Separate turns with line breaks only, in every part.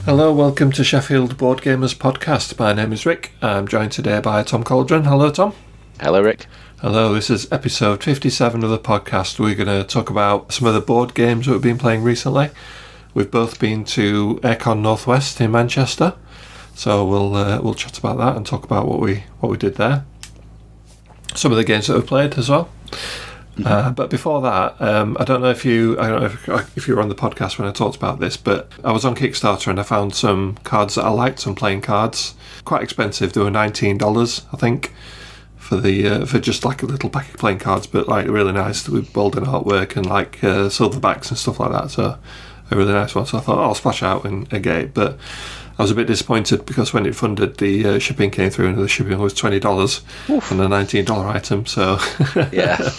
Hello, welcome to Sheffield Board Gamers Podcast. My name is Rick. I'm joined today by Tom Cauldron. Hello, Tom.
Hello, Rick.
Hello, this is episode 57 of the podcast. We're going to talk about some of the board games that we've been playing recently. We've both been to Airecon NW in Manchester, so we'll chat about that and talk about what we did there. Some of the games that we've played as well. But before that, I don't know if you were on the podcast when I talked about this, but I was on Kickstarter and I found some cards that I liked, some playing cards. Quite expensive. They were $19, I think, for just like a little pack of playing cards, but like really nice with bold and artwork and like silver backs and stuff like that. So a really nice one. So I thought, I'll splash out and get it. But I was a bit disappointed because when it funded, the shipping came through and the shipping was $20 on a $19 item. So
yeah,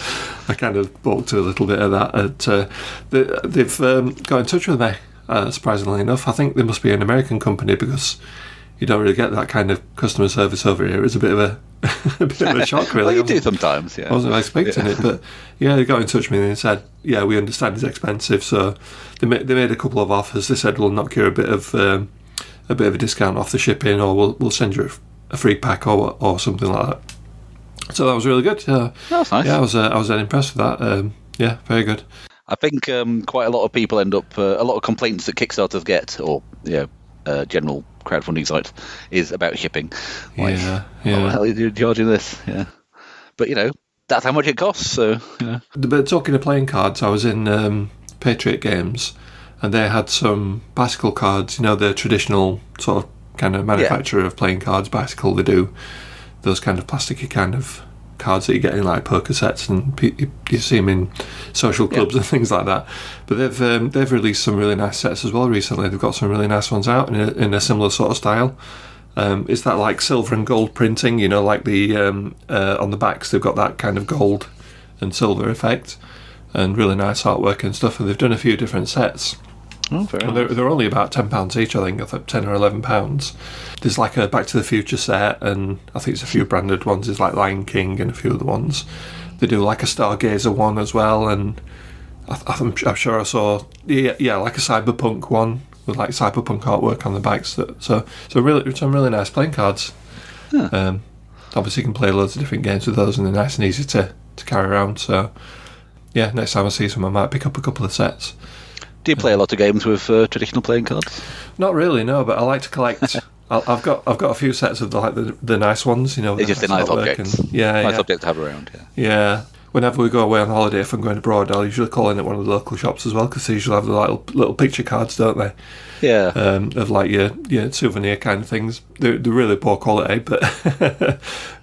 I kind of balked to a little bit of that. They've got in touch with me, surprisingly enough. I think they must be an American company because you don't really get that kind of customer service over here. It's a bit of a shock, really.
Well, you do sometimes, yeah.
I wasn't expecting it, but yeah, they got in touch with me and said, yeah, we understand it's expensive. So they made a couple of offers. They said, we'll knock you a bit of a discount off the shipping, or we'll send you a free pack or something like that. So that was really good.
That's nice.
Yeah, I was impressed with that. Yeah, very good.
I think quite a lot of people end up a lot of complaints that Kickstarters get, or general crowdfunding sites, is about shipping. Like,
yeah.
Oh, hell, you're charging this? Yeah, but that's how much it costs. So
But talking of playing cards, I was in Patriot Games, and they had some bicycle cards. The traditional sort of kind of manufacturer of playing cards, Bicycle. They do those kind of plasticky kind of cards that you get in like poker sets, and you see them in social clubs and things like that. But they've released some really nice sets as well recently. They've got some really nice ones out in a similar sort of style. Is that like silver and gold printing? Like the on the backs they've got that kind of gold and silver effect, and really nice artwork and stuff. And they've done a few different sets.
Oh, fair enough.
They're only about £10 each, I think, £10 or £11. There's like a Back to the Future set, and I think it's a few branded ones. There's like Lion King and a few other ones. They do like a Stargazer one as well, and I'm sure I saw like a cyberpunk one with like cyberpunk artwork on the backs. So really some really nice playing cards. Huh. Obviously, you can play loads of different games with those, and they're nice and easy to carry around. So yeah, next time I see some, I might pick up a couple of sets.
Do you play a lot of games with traditional playing cards?
Not really, no. But I like to collect. I've got a few sets of the nice ones.
It's just a nice object. Nice object to have around.
Yeah. Whenever we go away on holiday, if I'm going abroad, I'll usually call in at one of the local shops as well, because they usually have the little picture cards, don't they?
Yeah.
Of like your souvenir kind of things. They're really poor quality, but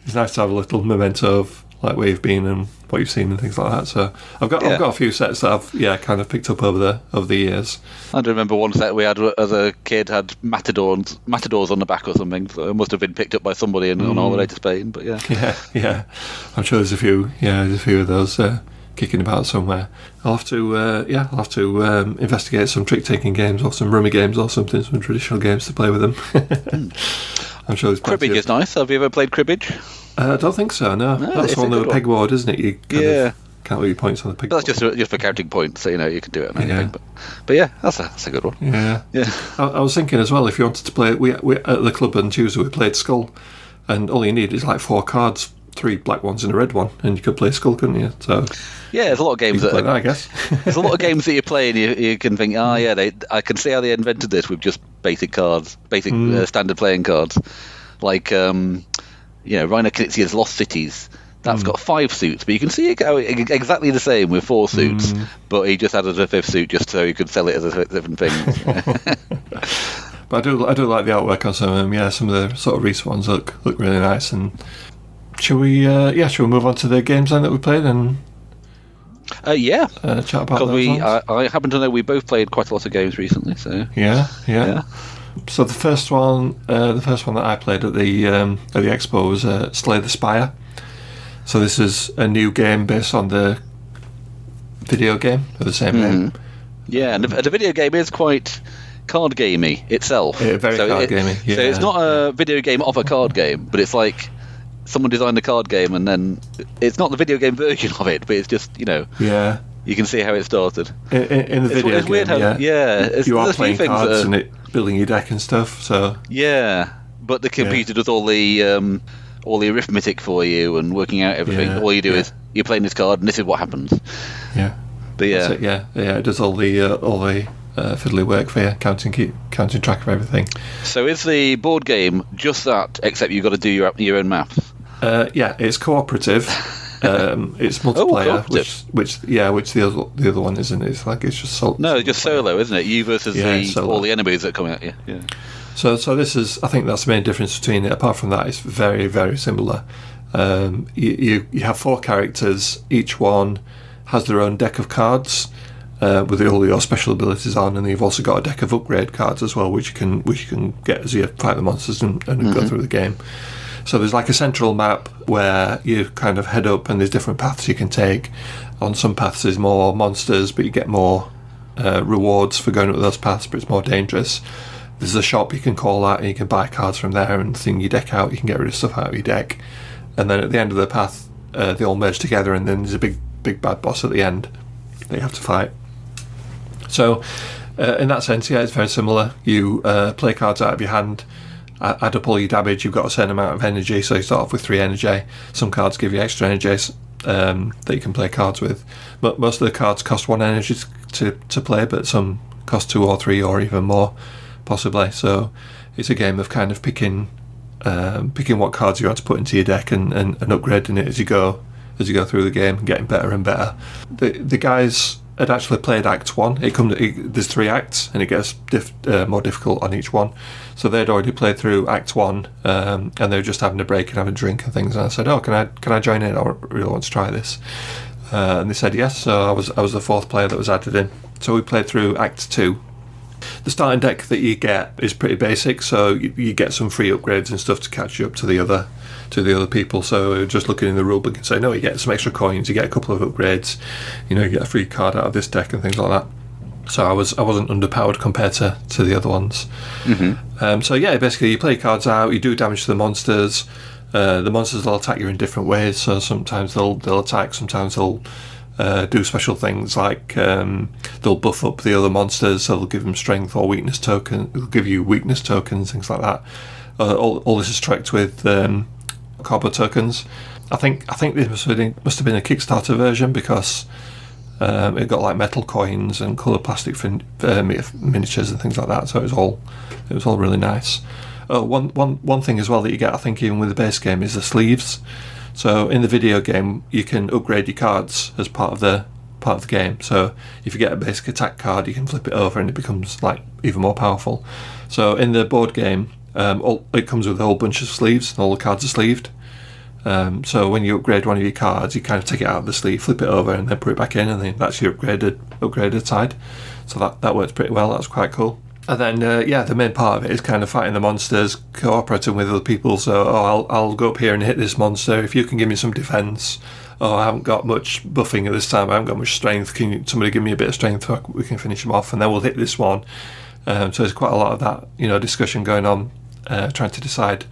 it's nice to have a little memento of like where you've been and what you've seen and things like that. So I've got a few sets that I've kind of picked up over the years.
I do remember one set we had as a kid had matadors on the back or something. So it must have been picked up by somebody on holiday to Spain. But
yeah. I'm sure there's a few of those kicking about somewhere. I'll have to investigate some trick-taking games or some rummy games or something, some traditional games to play with them. I'm sure there's plenty.
Cribbage is nice. Have you ever played cribbage?
I don't think so, no. That's one with a pegboard, isn't it? You can't leave your points on the pegboard.
That's just for counting points, so you can do it on anything. But yeah, that's a good one.
Yeah. I was thinking as well, if you wanted to play, we at the club on Tuesday we played Skull, and all you need is like 4 cards, 3 black ones and a red one, and you could play Skull, couldn't you? So
yeah, there's a lot of games that
I guess
there's a lot of games that you play and you can think, I can see how they invented this with just basic cards, standard playing cards, like Rainer Knizia's Lost Cities. That's got 5 suits, but you can see it go exactly the same with 4 suits, but he just added a 5th suit just so he could sell it as a different thing.
But I do like the artwork on some of them. Yeah, some of the sort of recent ones look really nice. And shall we move on to the games then that we played and chat about those ones?
I happen to know we both played quite a lot of games recently. So
yeah. So the first one that I played at the expo was Slay the Spire. So this is a new game based on the video game of the same name.
Yeah, and the video game is quite card gamey itself.
Yeah, very card gamey. Yeah.
So it's not a video game of a card game, but it's like someone designed a card game and then it's not the video game version of it, but it's just
Yeah.
You can see how it started.
In the video
it's weird
game,
how,
you are
there's a few
playing
things
cards
that
and it building your deck and stuff. So
yeah, but the computer does all the arithmetic for you and working out everything.
Yeah,
All you do
yeah.
is you're playing this card and this is what happens.
yeah,
But yeah,
that's it, yeah. It does all the fiddly work for you, counting track of everything.
so is the board game just that, except you've got to do your own maths?
Yeah, it's cooperative. It's multiplayer,
cooperative.
which the other one isn't. It's like it's just
just solo, isn't it? You versus all the enemies that come at you. Yeah.
So this is, I think that's the main difference between it. Apart from that, it's very, very similar. You have 4 characters. Each one has their own deck of cards with all your special abilities on, and you've also got a deck of upgrade cards as well, which you can get as you fight the monsters and go through the game. So there's like a central map where you kind of head up, and there's different paths you can take. On some paths there's more monsters, but you get more rewards for going up those paths, but it's more dangerous. There's a shop you can call at, and you can buy cards from there and thing your deck out. You can get rid of stuff out of your deck, and then at the end of the path they all merge together, and then there's a big bad boss at the end that you have to fight. So in that sense, yeah, it's very similar. You play cards out of your hand, add up all your damage. You've got a certain amount of energy, so you start off with 3 energy. Some cards give you extra energy that you can play cards with. But most of the cards cost 1 energy to play, but some cost 2 or 3 or even more, possibly. So it's a game of kind of picking what cards you want to put into your deck and upgrading it as you go through the game and getting better and better. The guys had actually played Act 1. There's 3 acts, and it gets more difficult on each one. So they'd already played through Act 1, and they were just having a break and having a drink and things. And I said, "Oh, can I join in? I really want to try this." And they said yes. So I was the 4th player that was added in. So we played through Act 2. The starting deck that you get is pretty basic, so you get some free upgrades and stuff to catch you up to the other people. So just looking in the rulebook and saying, no, you get some extra coins, you get a couple of upgrades, you get a free card out of this deck and things like that. So I wasn't underpowered compared to the other ones. Mm-hmm. So yeah, basically you play cards out, you do damage to the monsters. The monsters will attack you in different ways. So sometimes they'll attack, sometimes they'll do special things like they'll buff up the other monsters, so they'll give them strength or weakness token. They'll give you weakness tokens, things like that. All this is tracked with Carbo tokens. I think this must have been a Kickstarter version, because it got like metal coins and coloured plastic miniatures and things like that. So it was all really nice. One thing as well that you get, I think, even with the base game, is the sleeves. So in the video game, you can upgrade your cards as part of the game. So if you get a basic attack card, you can flip it over and it becomes like even more powerful. So in the board game, it comes with a whole bunch of sleeves, and all the cards are sleeved. So when you upgrade one of your cards, you kind of take it out of the sleeve, flip it over, and then put it back in, and then that's your upgraded side. So that works pretty well. That's quite cool. And then the main part of it is kind of fighting the monsters, cooperating with other people. So I'll go up here and hit this monster. If you can give me some defense. I haven't got much buffing at this time, I haven't got much strength, can somebody give me a bit of strength so we can finish him off, and then we'll hit this one. So there's quite a lot of that discussion going on, trying to decide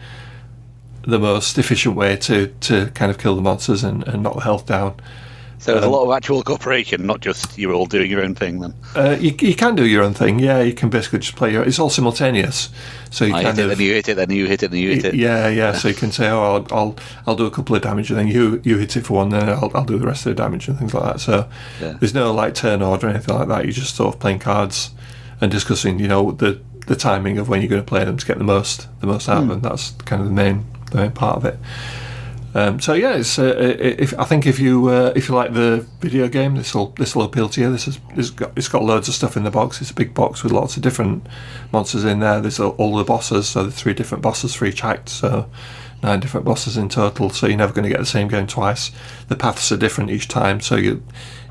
the most efficient way to kind of kill the monsters and knock the health down.
So there's a lot of actual cooperation, not just you're all doing your own thing then.
You can do your own thing, yeah. You can basically just play it's all simultaneous. So you
hit it, then you hit it, then you hit it, then you hit it.
Yeah. So you can say, I'll do a couple of damage, and then you hit it for one, then I'll do the rest of the damage and things like that. So there's no like turn order or anything like that. You're just sort of playing cards and discussing, the timing of when you're going to play them to get the most out of them. That's kind of the main part of it. So yeah, it's if you like the video game, this will appeal to you. It's got loads of stuff in the box. It's a big box with lots of different monsters in there. There's all the bosses, so there's 3 different bosses for each act, so 9 different bosses in total. So you're never going to get the same game twice. The paths are different each time, so you're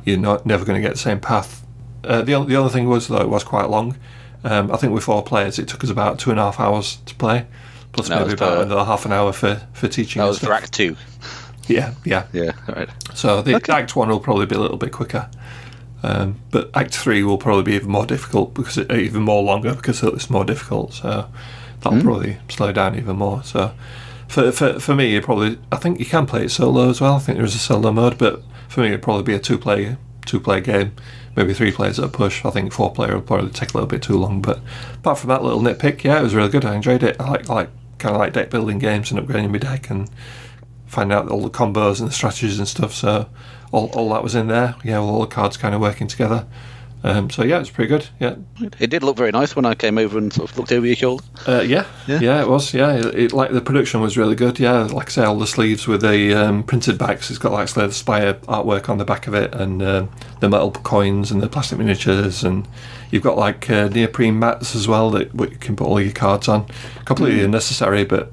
never going to get the same path. The other thing was, though, it was quite long. I think with 4 players, it took us about 2.5 hours to play. Plus maybe about another half an hour for teaching.
That was for Act 2.
Yeah.
Right.
So Act 1 will probably be a little bit quicker, but Act 3 will probably be even more difficult because even more longer because it's more difficult. So that'll probably slow down even more. So for me, I think you can play it solo as well. I think there is a solo mode, but for me, it'd probably be a two 2-player game, maybe 3 players at a push. I think 4-player will probably take a little bit too long. But apart from that little nitpick, yeah, it was really good. I enjoyed it. I like kind of like deck building games and upgrading my deck and finding out all the combos and the strategies and stuff. So all that was in there. Yeah, with all the cards kind of working together. So yeah, it's pretty good. Yeah,
it did look very nice when I came over and sort of looked over your shoulder.
Yeah, it was. Yeah, it like the production was really good. Yeah, like I say, all the sleeves with the printed backs. It's got like the Spire artwork on the back of it, and the metal coins and the plastic miniatures, and you've got like neoprene mats as well that you can put all your cards on. Completely unnecessary, but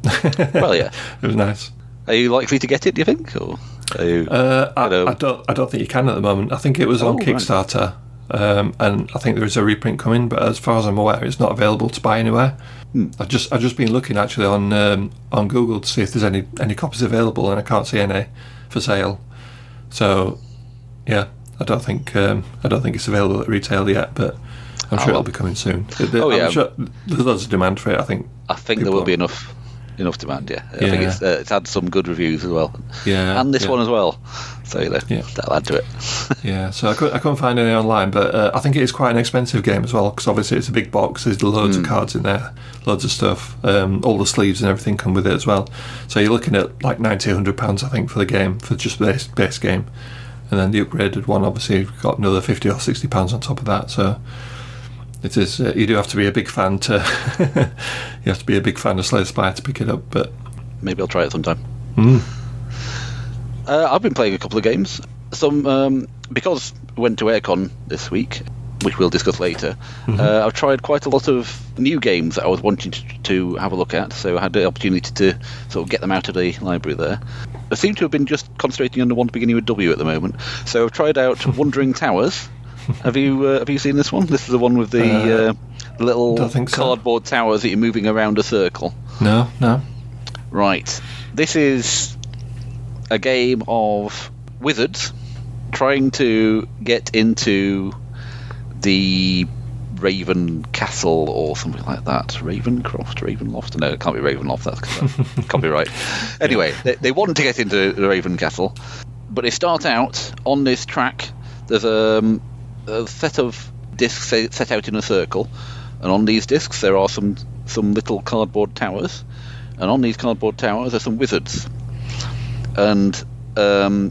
well, yeah,
it was nice.
Are you likely to get it? Do you think? Or are you,
I don't think you can at the moment. I think it was on Kickstarter. Right. And I think there is a reprint coming, but as far as I'm aware, it's not available to buy anywhere. I've just been looking actually on Google to see if there's any copies available, and I can't see any for sale. So yeah, I don't think it's available at retail yet, but I'm sure it'll be coming soon. I'm sure there's loads of demand for it. I think
there will be enough demand. Yeah, I think it's had some good reviews as well.
Yeah,
and this one as well. So that'll add to it.
Yeah, so I couldn't find any online, but I think it is quite an expensive game as well, because obviously it's a big box. There's loads of cards in there, loads of stuff. All the sleeves and everything come with it as well. So you're looking at like £90-100, I think, for the game, for just the base game, and then the upgraded one obviously got another £50 or £60 on top of that. So it is. You do have to be a big fan to. You have to be a big fan of Slay the Spire to pick it up, but
maybe I'll try it sometime. I've been playing a couple of games. Some because I went to Airecon this week, which we'll discuss later. I've tried quite a lot of new games that I was wanting to have a look at, so I had the opportunity to sort of get them out of the library there. I seem to have been just concentrating on the one beginning with W at the moment. So I've tried out Wandering Towers. Have you seen this one? This is the one with the little cardboard towers that you're moving around a circle.
No.
Right. This is a game of wizards trying to get into the Raven Castle or something like that. Ravenloft? No, it can't be Ravenloft. That can't be right. Anyway, they want to get into the Raven Castle, but they start out on this track. There's a set of discs set out in a circle, and on these discs there are some little cardboard towers, and on these cardboard towers are some wizards. And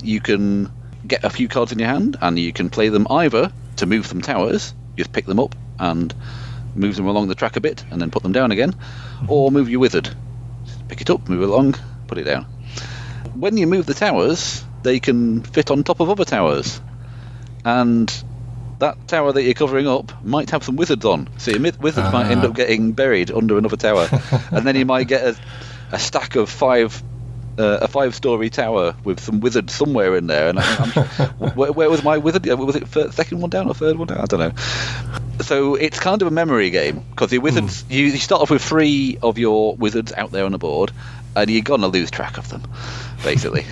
you can get a few cards in your hand, and you can play them either to move some towers, just pick them up and move them along the track a bit, and then put them down again, or move your wizard. Pick it up, move it along, put it down. When you move the towers, they can fit on top of other towers, and that tower that you're covering up might have some wizards on, so your wizards might end up getting buried under another tower, and then you might get a stack of a 5-story tower with some wizards somewhere in there, and where was my wizard? Was it second one down or third one down? I don't know. So it's kind of a memory game, because your wizards, you start off with 3 of your wizards out there on the board, and you're gonna lose track of them, basically.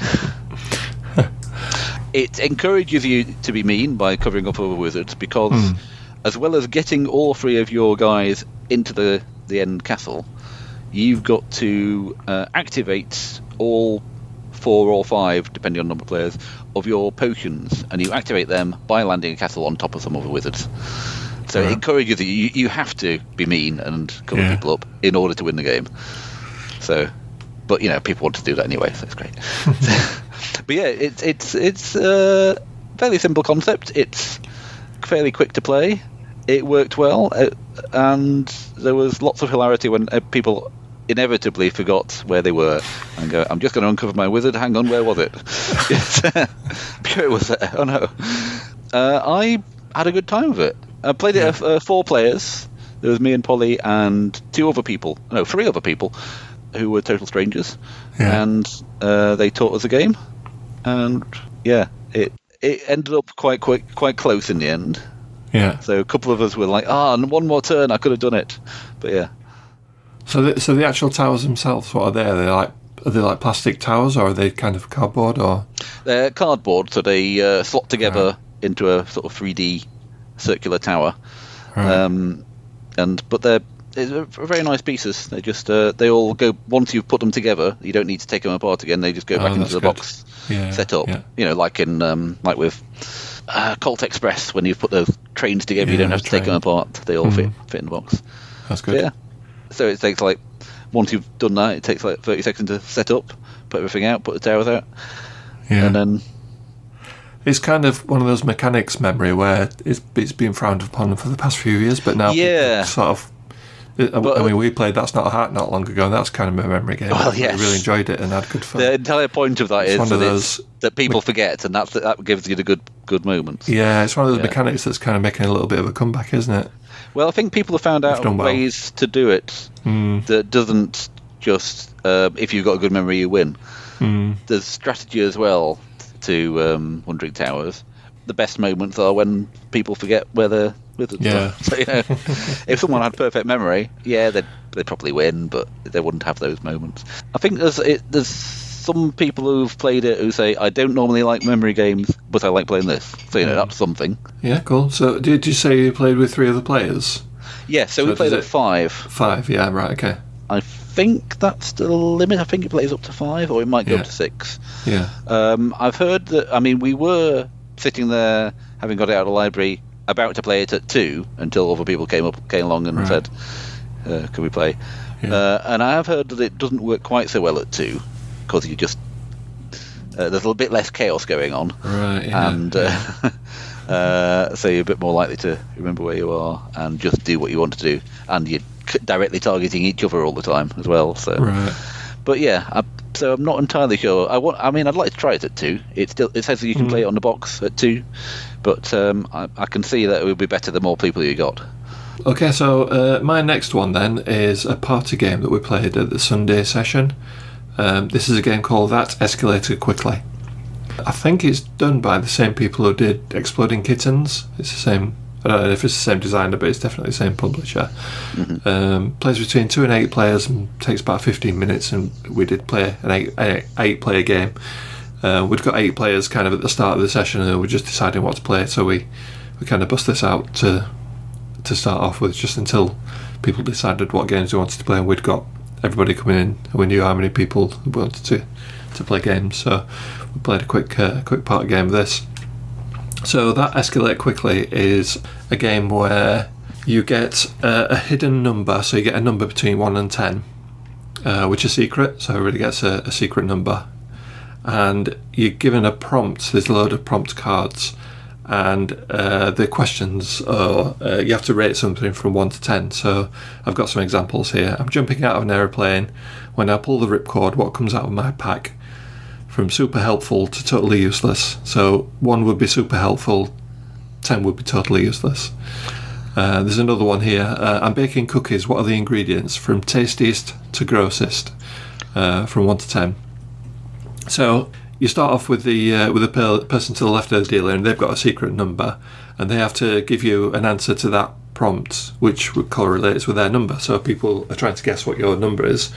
It encourages you to be mean by covering up other wizards, because as well as getting all 3 of your guys into the end castle, you've got to activate all 4 or 5, depending on the number of players, of your potions, and you activate them by landing a castle on top of some other wizards. So it encourages you have to be mean and cover people up in order to win the game. So, but people want to do that anyway, so it's great. But yeah, it's a fairly simple concept. It's fairly quick to play. It worked well, and there was lots of hilarity when people inevitably forgot where they were and go, I'm just going to uncover my wizard. Hang on, where was it? I'm sure it was there. Oh no. I had a good time with it. I played it 4 players. There was me and Polly and 3 other people who were total strangers, and they taught us a game, and it ended up quite close in the end. So a couple of us were like, and one more turn, I could have done it. But yeah.
So the actual towers themselves, what are they? Are they like plastic towers, or are they kind of cardboard? Or
they're cardboard, so they slot together into a sort of 3D circular tower. But they're very nice pieces. They just they all go, once you've put them together, you don't need to take them apart again. They just go back into the box, set up. Like in like with Colt Express, when you put those trains together, you don't have to take them apart. They all fit in the box.
That's good.
Yeah. So it takes like, once you've done that, it takes like 30 seconds to set up, put everything out, put the towers out, and then...
It's kind of one of those mechanics memory where it's been frowned upon for the past few years, but now people sort of... we played That's Not a Hat not long ago, and that's kind of a memory game.
Well, yes.
We really enjoyed it and had good fun.
The entire point of that is that people forget, and that gives you the good moments.
Yeah, it's one of those mechanics that's kind of making a little bit of a comeback, isn't it?
Well, I think people have found out ways to do it that doesn't just, if you've got a good memory, you win. There's strategy as well to Wandering Towers. The best moments are when people forget where they're with it.
Yeah.
So, if someone had perfect memory, they'd probably win, but they wouldn't have those moments. I think there's some people who've played it who say, I don't normally like memory games, but I like playing this. So, that's something.
Yeah, cool. So, did you say you played with 3 other players?
Yeah, so we played at 5.
5, yeah, right, okay.
I think that's the limit. I think it plays up to 5, or it might go up to 6.
Yeah.
I've heard that, we were sitting there, having got it out of the library, about to play it at 2, until other people came along and said, can we play? Yeah. And I have heard that it doesn't work quite so well at 2, because you just... there's a little bit less chaos going on.
Right, yeah.
And so you're a bit more likely to remember where you are and just do what you want to do. And you're directly targeting each other all the time as well. So.
Right.
But yeah, so I'm not entirely sure. I'd like to try it at 2. It says that you can play it on the box at 2, but I can see that it would be better the more people you got.
Okay, so my next one then is a party game that we played at the Sunday session. This is a game called That Escalated Quickly. I think it's done by the same people who did Exploding Kittens. It's the same. I don't know if it's the same designer, but it's definitely the same publisher. Plays between 2 and 8 players and takes about 15 minutes, and we did play an 8-player game. We'd got 8 players kind of at the start of the session, and we were just deciding what to play, so we kind of bust this out to start off with, just until people decided what games they wanted to play, and we'd got everybody coming in, and we knew how many people wanted to play games, so we played a quick party game of this. So That Escalate Quickly is a game where you get a hidden number, so you get a number between 1 and 10, which is secret, so everybody gets a secret number, and you're given a prompt. There's a load of prompt cards, and the questions are you have to rate something from 1 to 10. So I've got some examples here. I'm jumping out of an aeroplane. When I pull the ripcord, what comes out of my pack? From super helpful to totally useless. So 1 would be super helpful, 10 would be totally useless. There's another one here. I'm baking cookies. What are the ingredients? From tastiest to grossest, from 1 to 10. So you start off with the person to the left of the dealer, and they've got a secret number, and they have to give you an answer to that prompt, which correlates with their number. So people are trying to guess what your number is.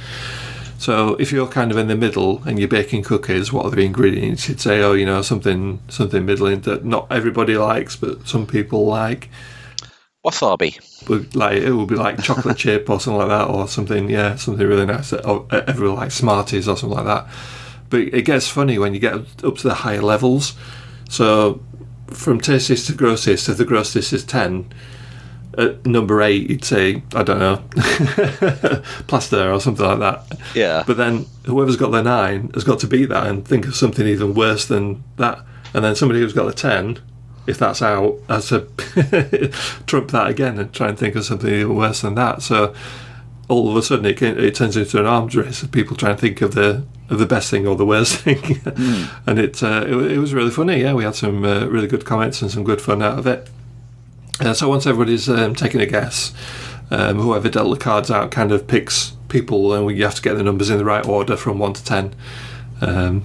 So if you're kind of in the middle and you're baking cookies, what are the ingredients? You'd say, something middling that not everybody likes, but some people like.
Wasabi.
It would be like chocolate chip or something like that, or something really nice. Or everyone likes Smarties or something like that. But it gets funny when you get up to the higher levels. So from tastiest to grossest, if the grossest is 10, at number 8 you'd say, I don't know, plaster or something like that.
Yeah.
But then whoever's got the 9 has got to beat that and think of something even worse than that. And then somebody who's got the 10, if that's out, has to trump that again and try and think of something even worse than that. So all of a sudden it turns into an arms race of people trying to think of the best thing or the worst thing. And it was really funny. Yeah, we had some really good comments and some good fun out of it. So once everybody's taking a guess, whoever dealt the cards out kind of picks people, and you have to get the numbers in the right order from 1 to 10,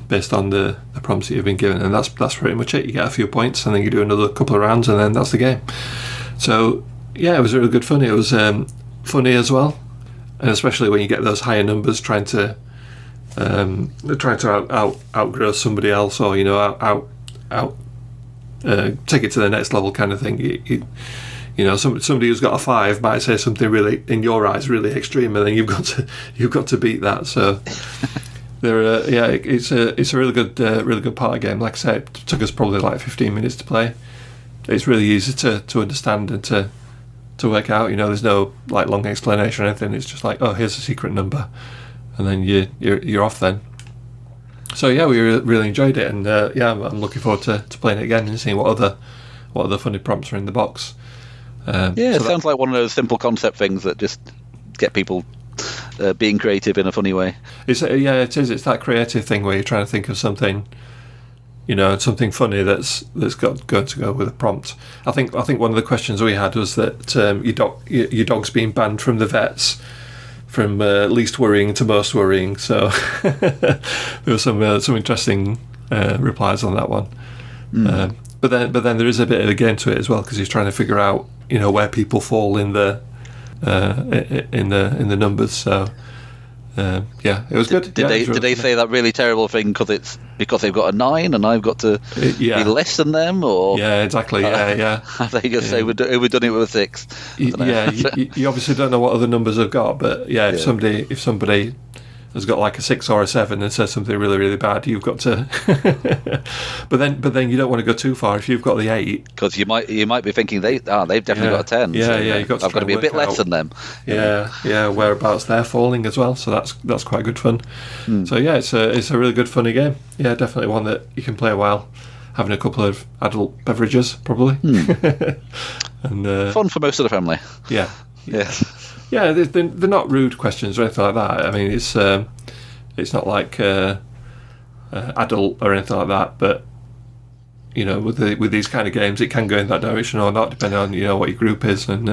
based on the prompts that you've been given, and that's pretty much it. You get a few points, and then you do another couple of rounds, and then that's the game. So yeah, it was really good fun. It was funny as well, and especially when you get those higher numbers, trying to outgrow somebody else, or take it to the next level kind of thing. Somebody who's got a 5 might say something really, in your eyes, really extreme, and then you've got to beat that. So it's a really good party game. Like I said, it took us probably like 15 minutes to play. it's really easy to understand and to work out. There's no like long explanation or anything. It's just like, oh, here's a secret number, and then you're off then. So yeah, we really enjoyed it, and I'm looking forward to playing it again and seeing what other funny prompts are in the box.
It sounds like one of those simple concept things that just get people being creative in a funny way.
It is. It's that creative thing where you're trying to think of something, something funny that's going to go with a prompt. I think one of the questions we had was that your dog's being banned from the vets from least worrying to most worrying. So there were some interesting replies on that one. But then there is a bit of a game to it as well, because he's trying to figure out where people fall in the numbers. So it was good.
Did they say that really terrible thing because they've got a 9 and I've got to be less than them, or
exactly.
Have they just say we've done it with a 6?
You obviously don't know what other numbers have got, but if somebody has got like a 6 or a 7 and says something really, really bad, you've got to but then you don't want to go too far if you've got the 8,
because you might be thinking they've definitely got a 10.
You've got
to be a bit less than them.
Whereabouts they're falling as well, so that's quite good fun. So it's a really good funny game. Definitely one that you can play a while, having a couple of adult beverages probably. And
fun for most of the family.
They're not rude questions or anything like that. I mean, it's not like adult or anything like that. But with these kind of games, it can go in that direction or not, depending on what your group is. And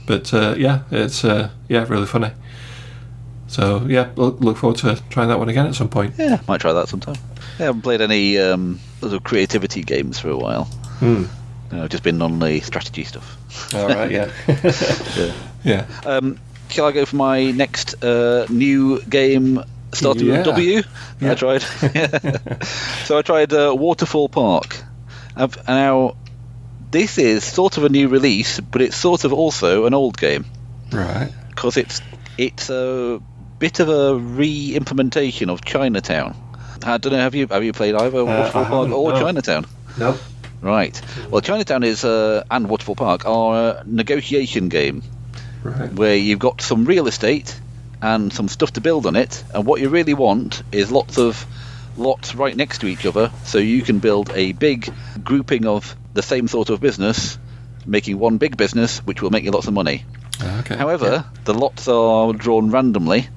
But it's really funny. So look forward to trying that one again at some point.
Yeah, might try that sometime. I haven't played any sort of creativity games for a while. I've just been on the strategy stuff.
All right,
Shall I go for my next new game, starting with W?
Yeah.
I tried. So I tried Waterfall Park. Now, this is sort of a new release, but it's sort of also an old game.
Right.
Because it's a bit of a re-implementation of Chinatown. I don't know, have you played either Waterfall Park or Chinatown?
No.
Right. Well, Chinatown and Waterfall Park are a negotiation game, where you've got some real estate and some stuff to build on it, and what you really want is lots of lots right next to each other, so you can build a big grouping of the same sort of business, making one big business, which will make you lots of money.
Okay.
However, the lots are drawn randomly.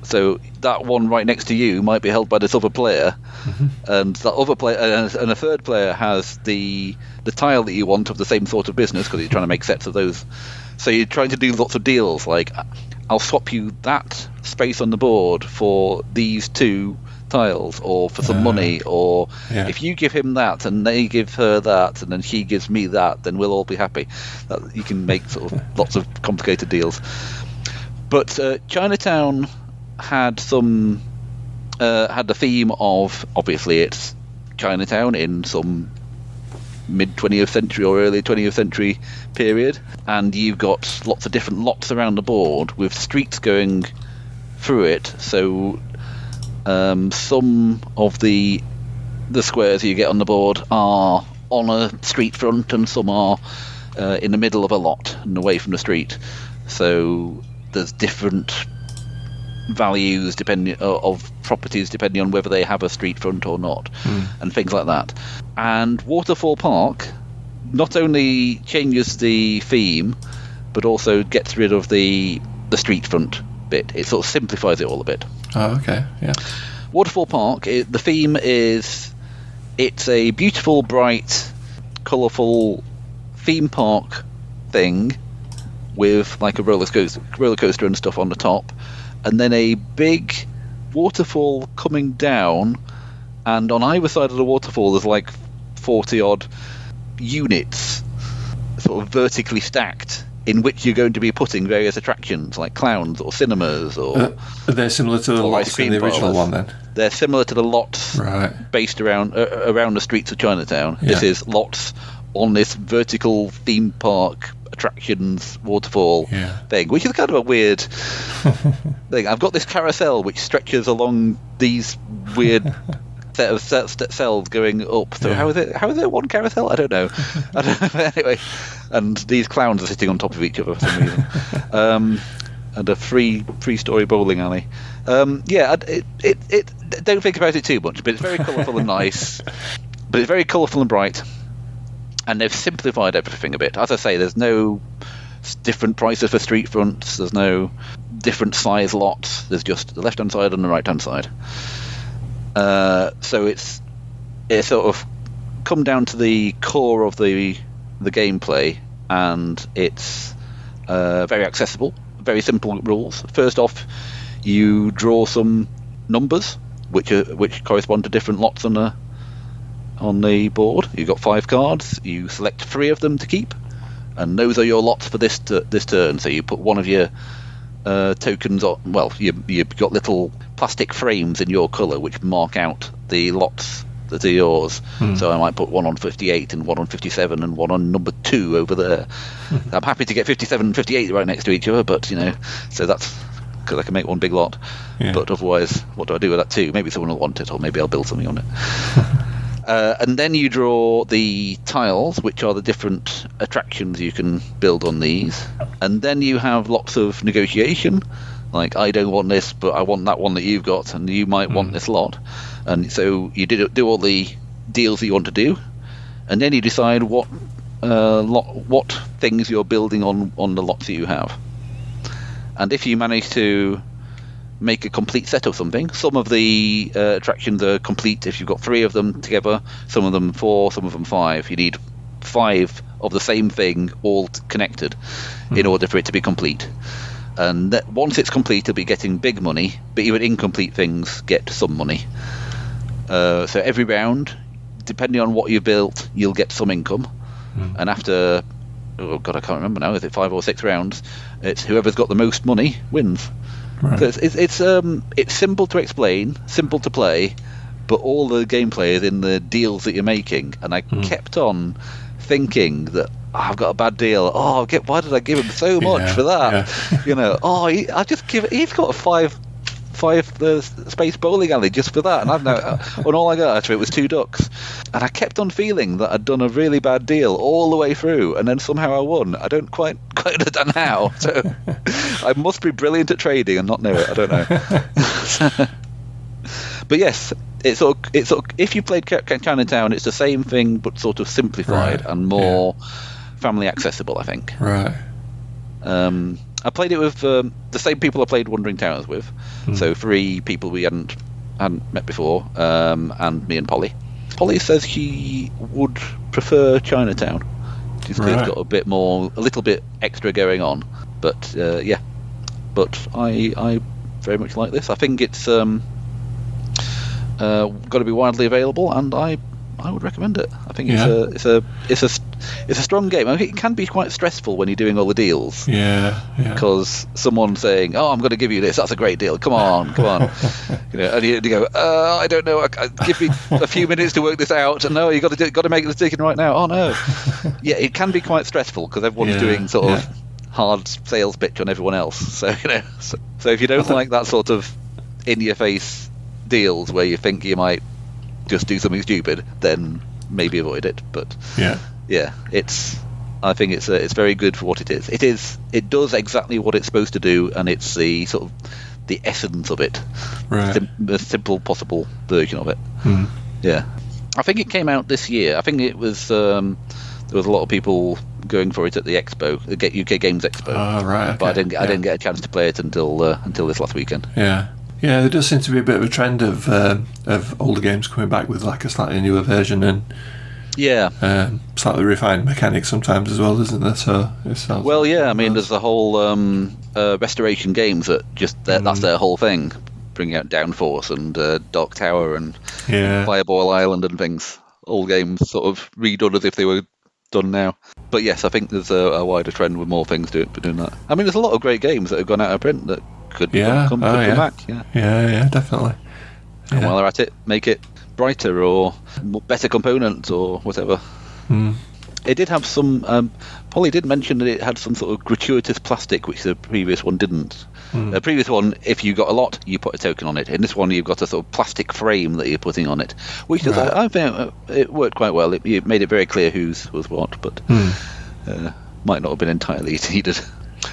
So that one right next to you might be held by this other player, and that other player and a third player has the tile that you want of the same sort of business, because you're trying to make sets of those. So you're trying to do lots of deals, like I'll swap you that space on the board for these 2 tiles, or for some money, or if you give him that and they give her that and then she gives me that, then we'll all be happy. You can make sort of lots of complicated deals. But Chinatown had the theme of, obviously it's Chinatown in some mid 20th century or early 20th century period, and you've got lots of different lots around the board with streets going through it. So some of the squares you get on the board are on a street front, and some are in the middle of a lot and away from the street. So there's different values of properties depending on whether they have a street front or not, and things like that. And Waterfall Park not only changes the theme, but also gets rid of the street front bit. It sort of simplifies it all a bit.
Oh, okay, yeah.
Waterfall Park, the theme is, it's a beautiful, bright, colourful theme park thing with like a roller coaster and stuff on the top, and then a big waterfall coming down, and on either side of the waterfall there's like 40 odd units sort of vertically stacked, in which you're going to be putting various attractions like clowns or cinemas or
they're similar to the lots in the original one then?
They're similar to the lots based around the streets of Chinatown. This is lots on this vertical theme park attractions waterfall thing, which is kind of a weird thing. I've got this carousel which stretches along these weird set of cells going up. So how is it one carousel? I don't know. Anyway, and these clowns are sitting on top of each other for some reason. And a three-story bowling alley. Don't think about it too much, but it's very colourful and nice. But it's very colourful and bright, and they've simplified everything a bit. As I say, there's no different prices for street fronts. There's no different size lots. There's just the left-hand side and the right-hand side. So it's sort of come down to the core of the gameplay, and it's very accessible. Very simple rules. First off, you draw some numbers which correspond to different lots on the board. You've got 5 cards. You select 3 of them to keep, and those are your lots for this turn. So you put one of your tokens on. Well, you've got little plastic frames in your colour which mark out the lots that are yours. So I might put one on 58 and one on 57 and one on number 2 over there. I'm happy to get 57 and 58 right next to each other, but so that's because I can make one big lot. But otherwise, what do I do with that 2? Maybe someone will want it, or maybe I'll build something on it. And then you draw the tiles, which are the different attractions you can build on these. And then you have lots of negotiation, like I don't want this, but I want that one that you've got, and you might want this lot. And so you do all the deals that you want to do, and then you decide what things you're building on the lots that you have. And if you manage to make a complete set of something, some of the attractions are complete if you've got 3 of them together, some of them 4, some of them 5. You need 5 of the same thing all connected in order for it to be complete. And once it's complete, you'll be getting big money, but even incomplete things get some money. So every round, depending on what you built, you'll get some income. And after, I can't remember now, is it 5 or 6 rounds? It's whoever's got the most money wins. Right. So it's simple to explain, simple to play, but all the gameplay is in the deals that you're making. And I kept on thinking that I've got a bad deal. Why did I give him so much for that? I just he's got a 5 space bowling alley just for that, and I've now and all I got after it was 2 ducks, and I kept on feeling that I'd done a really bad deal all the way through, and then somehow I won. I don't quite understand how. So I must be brilliant at trading and not know it. I don't know. But yes, it's sort of if you played Chinatown, it's the same thing but sort of simplified and more family accessible, I think.
Right.
I played it with the same people I played Wandering Towers with, so 3 people we hadn't met before, and me and Polly. Polly says she would prefer Chinatown, just because it's got a little bit extra going on. But but I very much like this. I think it's got to be widely available, and I would recommend it. I think it's a strong game. I mean, it can be quite stressful when you're doing all the deals. Yeah. Because someone's saying, "Oh, I'm going to give you this. That's a great deal. Come on." And you go, "I don't know. Give me a few minutes to work this out." And no, you got to make the decision right now. Oh no. Yeah, it can be quite stressful because everyone's doing sort of hard sales pitch on everyone else. So so if you don't like that sort of in-your-face deals where you think you might just do something stupid, then maybe avoid it. But I think it's very good for what it is. It does exactly what it's supposed to do, and it's the sort of the essence of it, the simple possible version of it. Yeah, I think it came out this year. I think it was there was a lot of people going for it at the Expo, the UK Games Expo. Oh right, okay. But I didn't get a chance to play it until this last weekend.
Yeah, there does seem to be a bit of a trend of older games coming back with like a slightly newer version and slightly refined mechanics sometimes as well, isn't there? So it sounds
I mean, there's the whole restoration games that that's their whole thing, bringing out Downforce and Dark Tower and Fireball Island and things. All games sort of redone as if they were done now. But yes, I think there's a wider trend with more things doing that. I mean, there's a lot of great games that have gone out of print that could come back.
Yeah, definitely.
And while they're at it, make it brighter or better components or whatever. It did have some. Polly did mention that it had some sort of gratuitous plastic, which the previous one didn't. The previous one, if you got a lot, you put a token on it. In this one, you've got a sort of plastic frame that you're putting on it, which I think it worked quite well. It made it very clear whose was what, but might not have been entirely needed.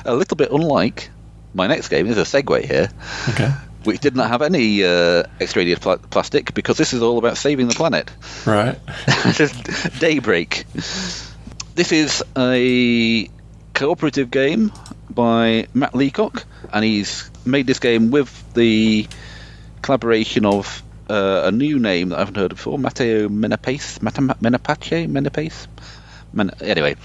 A little bit unlike my next game. There's a segue here.
Okay.
Which did not have any extraneous plastic, because this is all about saving the planet.
Right.
Daybreak. This is a cooperative game by Matt Leacock, and he's made this game with the collaboration of a new name that I haven't heard of before, Matteo Menapace. Anyway,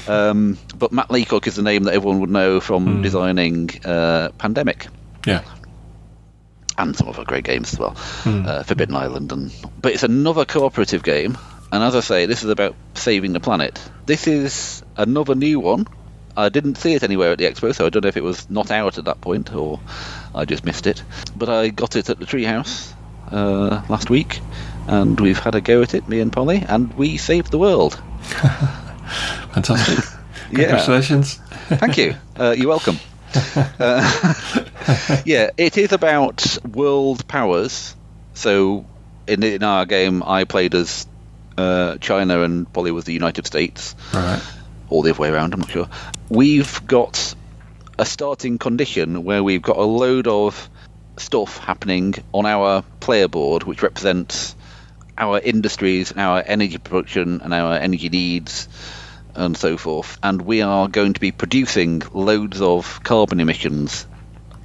but Matt Leacock is the name that everyone would know from designing Pandemic.
Yeah.
And some other great games as well, Forbidden Island. But it's another cooperative game, and as I say, this is about saving the planet. This is another new one. I didn't see it anywhere at the expo, so I don't know if it was not out at that point, or I just missed it. But I got it at the Treehouse last week, and we've had a go at it, me and Polly, and we saved the world.
Fantastic. Congratulations.
Thank you. You're welcome. Yeah, it is about world powers. So in our game, I played as China and Polly was the United States.
Right.
Or the other way around, I'm not sure. We've got a starting condition where we've got a load of stuff happening on our player board, which represents our industries, our energy production, and our energy needs, and so forth. And we are going to be producing loads of carbon emissions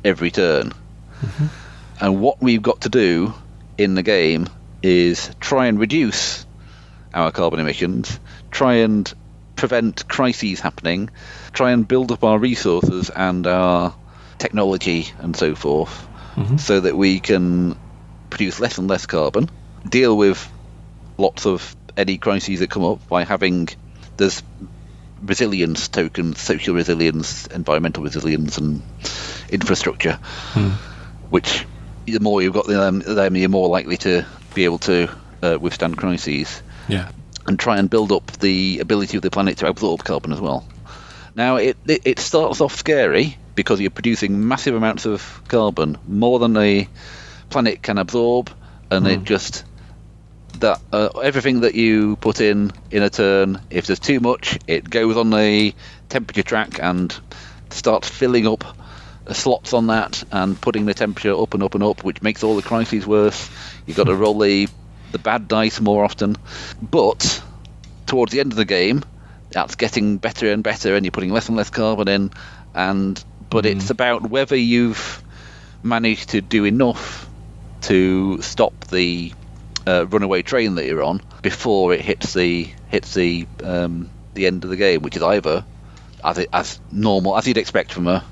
every turn. And what we've got to do in the game is try and reduce our carbon emissions, try and prevent crises happening, try and build up our resources and our technology and so forth, so that we can produce less and less carbon, deal with lots of any crises that come up by having there's resilience tokens, social resilience, environmental resilience, and infrastructure, which the more you've got them, you're more likely to be able to withstand crises.
Yeah.
And try and build up the ability of the planet to absorb carbon as well. Now, it starts off scary because you're producing massive amounts of carbon, more than the planet can absorb, and it just that everything that you put in a turn, if there's too much, it goes on the temperature track and starts filling up slots on that and putting the temperature up and up and up, which makes all the crises worse. You've got to roll the bad dice more often, but towards the end of the game that's getting better and better, and you're putting less and less carbon in, but it's about whether you've managed to do enough to stop the runaway train that you're on before it hits the end of the game, which is either as normal as you'd expect from a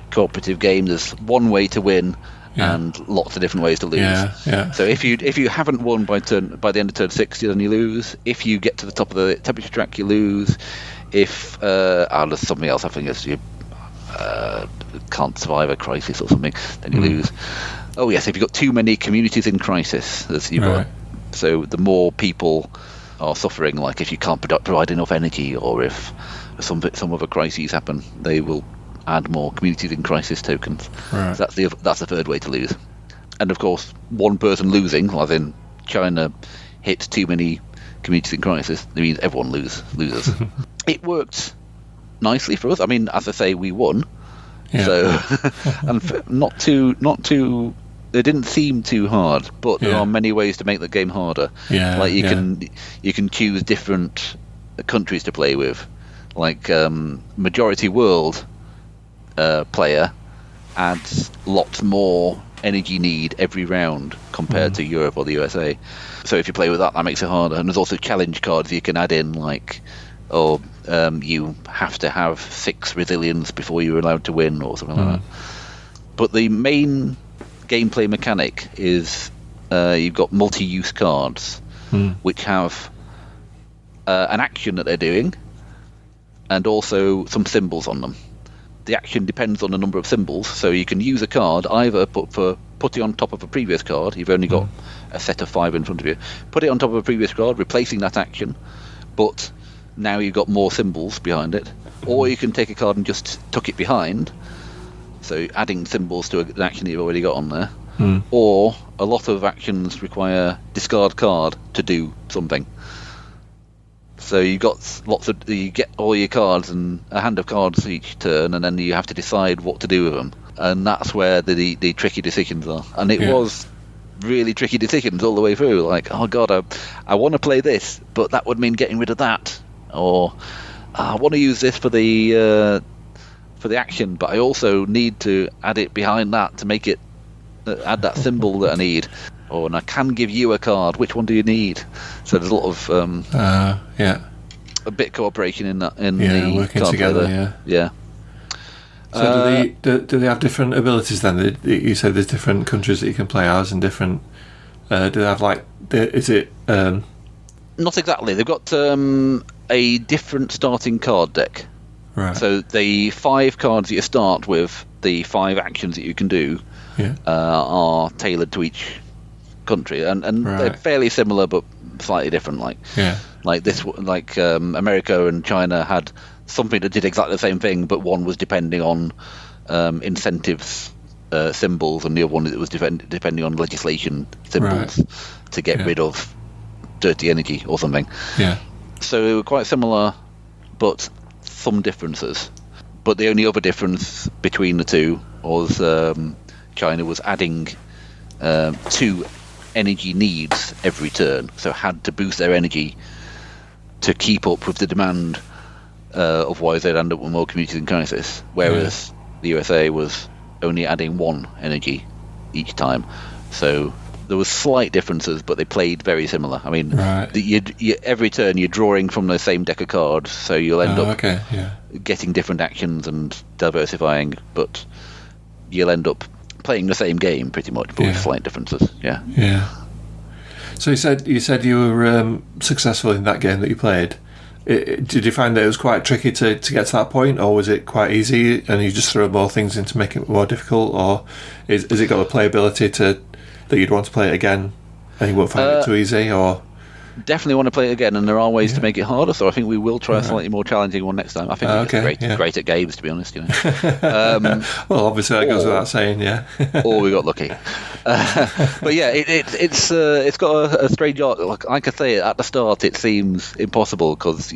cooperative game. There's one way to win, and lots of different ways to lose.
Yeah.
So if you haven't won by the end of turn 60, then you lose. If you get to the top of the temperature track, you lose. If there's something else happening, as you can't survive a crisis or something, then you lose. Oh yes, if you've got too many communities in crisis, so the more people are suffering, like if you can't provide enough energy, or if some other crises happen, they will add more communities in crisis tokens.
Right.
So that's the third way to lose. And of course, one person losing, as in China hits too many communities in crisis, it means everyone loses. It worked nicely for us. I mean, as I say, we won.
Yeah.
So and not too. It didn't seem too hard, but there are many ways to make the game harder.
Yeah.
Like you can choose different countries to play with, like majority world player adds lots more energy need every round compared to Europe or the USA. So if you play with that makes it harder. And there's also challenge cards you can add in, like you have to have 6 resilience before you're allowed to win, or something like that. But the main gameplay mechanic is you've got multi-use cards which have an action that they're doing and also some symbols on them. The action depends on the number of symbols, so you can use a card either put it on top of a previous card. You've only got a set of 5 in front of you. Put it on top of a previous card, replacing that action, but now you've got more symbols behind it, or you can take a card and just tuck it behind, so adding symbols to an action that you've already got on there. Or a lot of actions require discard card to do something. So you get all your cards and a hand of cards each turn, and then you have to decide what to do with them. And that's where the tricky decisions are. And it was really tricky decisions all the way through. Like, oh god, I want to play this, but that would mean getting rid of that. Or I want to use this for the action, but I also need to add it behind that to make it add that symbol that I need. Or and I can give you a card. Which one do you need? So there's a lot of a bit of cooperation in that the
working
card
together.
play there.
So do they have different abilities then? You said there's different countries that you can play as, and different. Do they have is it?
Not exactly. They've got a different starting card deck.
Right.
So the 5 cards that you start with, the 5 actions that you can do, are tailored to each country, and they're fairly similar but slightly different. America and China had something that did exactly the same thing, but one was depending on incentives symbols, and the other one that was depending on legislation symbols to get rid of dirty energy or something.
Yeah.
So they were quite similar, but some differences. But the only other difference between the two was China was adding 2 energy needs every turn, so had to boost their energy to keep up with the demand. Otherwise, they'd end up with more communities in crisis. Whereas the USA was only adding 1 energy each time. So there was slight differences, but they played very similar. I mean, every turn you're drawing from the same deck of cards, so you'll end up getting different actions and diversifying, but you'll end up playing the same game pretty much, but with slight differences. Yeah.
So you said you were successful in that game that you played. Did you find that it was quite tricky to get to that point, or was it quite easy and you just throw more things in to make it more difficult, or is it got the playability that you'd want to play it again and you won't find it too easy? Or
definitely want to play it again, and there are ways to make it harder, so I think we will try a slightly more challenging one next time. I think we're great at games, to be honest.
Well, obviously that goes without saying,
or we got lucky. But yeah, it's got a strange art. Like I say, at the start it seems impossible because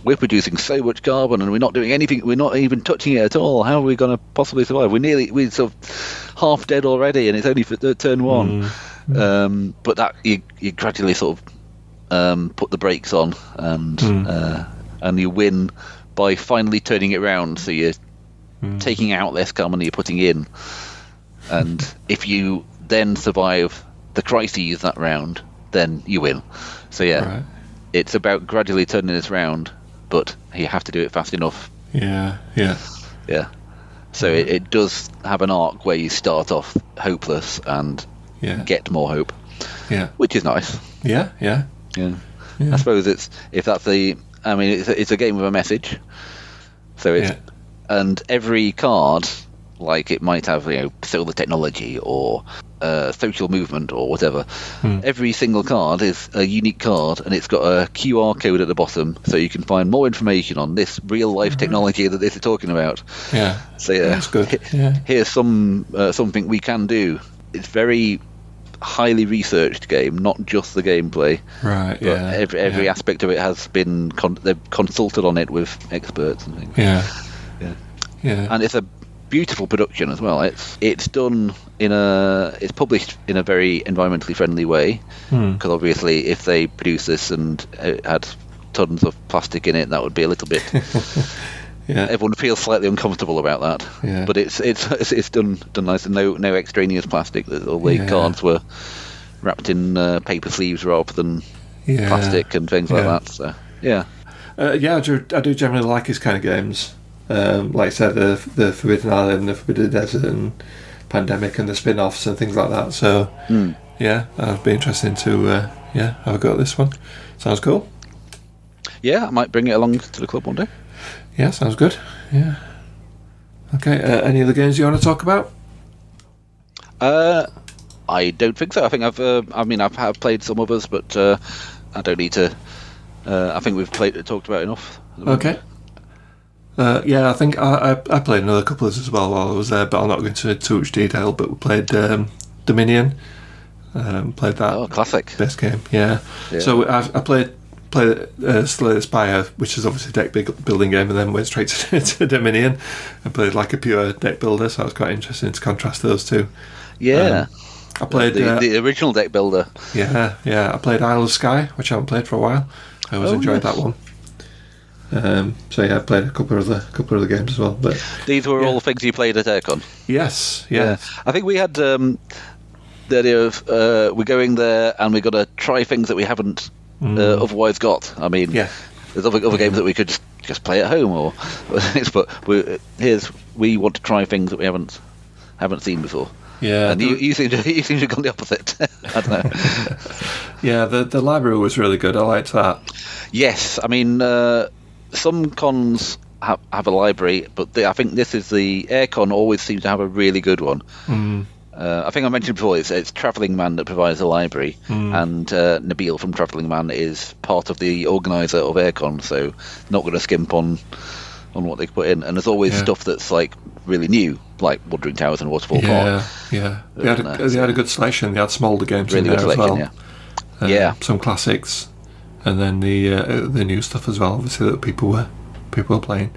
we're producing so much carbon and we're not doing anything. We're not even touching it at all. How are we going to possibly survive? We're sort of half dead already, and it's only for turn 1. But that you gradually sort of put the brakes on, and you win by finally turning it around. So you're taking out less carbon than you're putting in, and if you then survive the crises that round, then you win. So it's about gradually turning this round, but you have to do it fast enough.
Yeah.
So it does have an arc where you start off hopeless and get more hope. Which is nice.
Yeah.
I suppose it's a game with a message. So it's and every card, like it might have solar technology or social movement or whatever. Every single card is a unique card, and it's got a QR code at the bottom, so you can find more information on this real life technology that this is talking about. So
that's good.
Here's something we can do. It's very highly researched game, not just the gameplay.
Right.
But every aspect of it has been they've consulted on it with experts and things.
Yeah.
And it's a beautiful production as well. It's done it's published in a very environmentally friendly way, because obviously if they produce this and it had tons of plastic in it, that would be a little bit. Everyone feels slightly uncomfortable about that. But it's done nice, and no extraneous plastic. All the cards were wrapped in paper sleeves rather than plastic and things like that. So
I do generally like his kind of games. Like I said, the Forbidden Island, the Forbidden Desert, and Pandemic, and the spin-offs and things like that. So that'd be interesting to have a go at this one. Sounds cool.
I might bring it along to the club one day.
Yeah, sounds good. Yeah. Okay. Any other games you want to talk about?
I don't think so. I think I've played some others, but I don't need to I think we've talked about enough.
Okay. Yeah, I think I played another couple as well while I was there, but I'll not go into too much detail. But we played Dominion. Played that.
Oh, classic.
Best game, yeah. So I played Spire, which is obviously a deck building game, and then went straight to Dominion and played like a pure deck builder, so it was quite interesting to contrast those two.
Yeah.
I played
the original deck builder.
Yeah. I played Isle of Skye, which I haven't played for a while. I always enjoyed that one. So yeah, I played a couple of the games as well. But
these were all things you played at Airecon.
Yes.
I think we had the idea of we're going there and we've got to try things that we haven't otherwise got. I mean, there's other games that we could just play at home, but we want to try things that we haven't seen before.
Yeah,
and you seem to have gone the opposite. I don't know.
Yeah, the library was really good. I liked that.
Yes, I mean some cons have a library, but I think this is the Airecon always seems to have a really good one. I think I mentioned before it's Travelling Man that provides the library, and Nabil from Travelling Man is part of the organiser of Airecon, so not going to skimp on what they put in. And there's always stuff that's like really new, like Wandering Towers and Waterfall Park.
Yeah. They had a good selection. They had some older games
really
in there as well.
Yeah.
Some classics, and then the new stuff as well. Obviously that people were playing.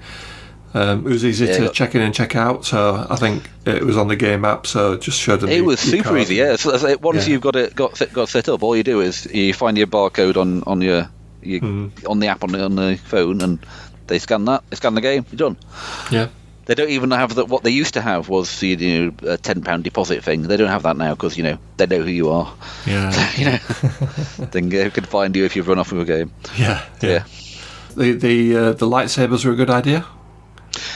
It was easy to check in and check out, so I think it was on the game app, so it just showed them.
It was super easy, yeah. So once you've got it got set up, all you do is you find your barcode on your on the app on the phone, and they scan the game. You're done. Yeah. They don't even have that. What they used to have was a £10 deposit thing. They don't have that now because they know who you are.
Yeah.
So, they can find you if you've run off with a game.
Yeah. The lightsabers were a good idea.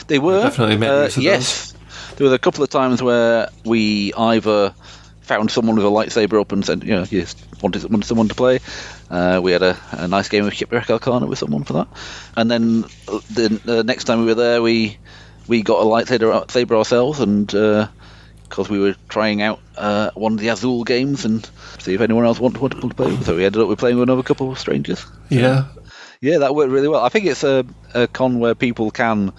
They were
definitely made use of
yes. There were a couple of times where we either found someone with a lightsaber up and said, you wanted someone to play. We had a nice game of Shipwreck Arcana with someone for that. And then the next time we were there, we got a lightsaber ourselves, and because we were trying out one of the Azul games and see if anyone else wanted to play. So we ended up playing with another couple of strangers.
Yeah,
that worked really well. I think it's a con where people can